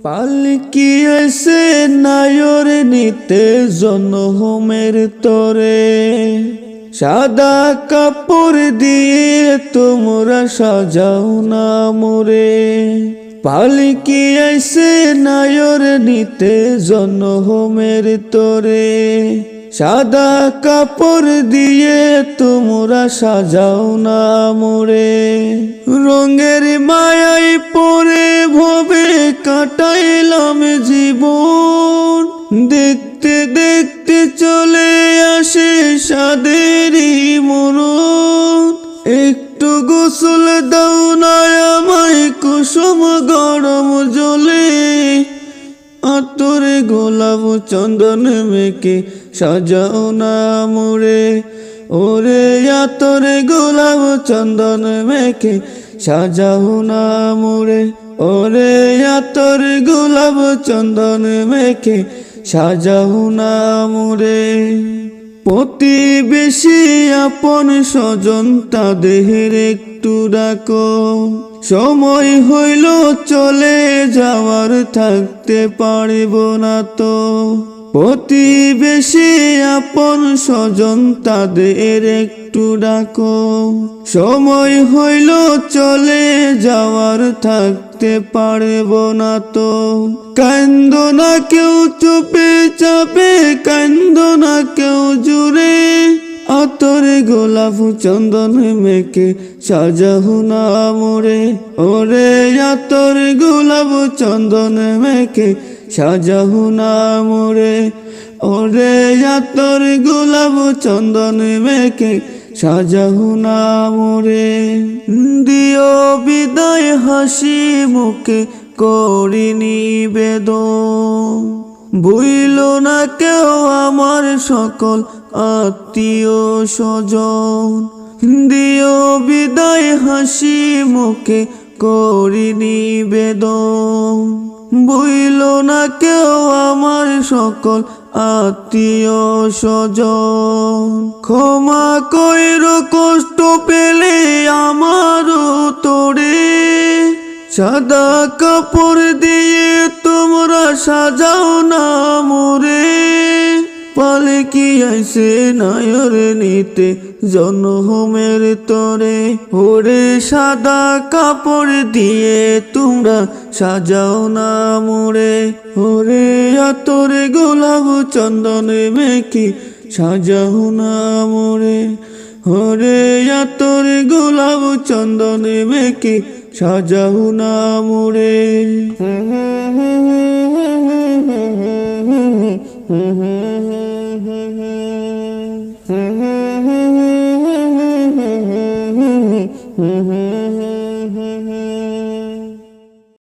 পালকি এসে নায়র নিতে জনমের তরে, সাদা কাপড় দিয়ে তোমরা সাজাও না মোরে। পালকি এসে নায়র নিতে জনমের তরে, সাদা কাপড় দিয়ে তোমরা সাজাও না মোরে। রঙের মায়ায় পরে ভবে কাটাইলাম জীবন, দেখতে দেখতে চলে আসে সাদেরই মরণ। একটু গোসল দাও না আমায় কুসুম গরম জলে, আতরে গোলাপ চন্দন মেখে সাজাও না মোরে। ওরে আতরে গোলাপ চন্দন মেখে সাজাও না মোরে। ওরে আতরে গোলাপ চন্দন মেখে সাজাও না মোরে। প্রতিবেশী আপন স্বজন তাদের একটু ডাকো, সময় হইল চলে যাওয়ার থাকতে পারব না তো। প্রতিবেশী আপন স্বজন তাদের একটু ডাকো, সময় হইল চলে যাওয়ার থাকতে পারব না তো। কান্দো না কেউ চুপে চাপে, কান্দো না কেউ জুড়ে, আতরে গোলাপ চন্দন মেখে সাজাও না মোরে। ওরে আতরে গোলাপ চন্দন মেখে সাজাও না মোরে। ওরে আতরে গোলাপ চন্দন মেখে সাজাও না মোরে। দিও বিদায় হাসি মুখে করি নিবেদন, ভুইল না কেউ আমার সকল আত্মীয় স্বজন। দিও বিদায় হাসি মুখে করি নিবেদন, ভুইল না কেউ আমার সকল আত্মীয় স্বজন। ক্ষমা কইরো কষ্ট পেলে আমারও তোরে, সাদা কাপড় দিয়ে তোমরা সাজাও না মোরে। পালকি আইসে নায়র নিতে জনমের তরে, ওরে সাদা কাপড় দিয়ে তোমরা সাজাও না মোরে। ওরে আতরে গোলাপ চন্দন মেখে সাজাও না মোরে। ওরে আতরে গোলাপ চন্দন মেখে সাজাও না মোরে।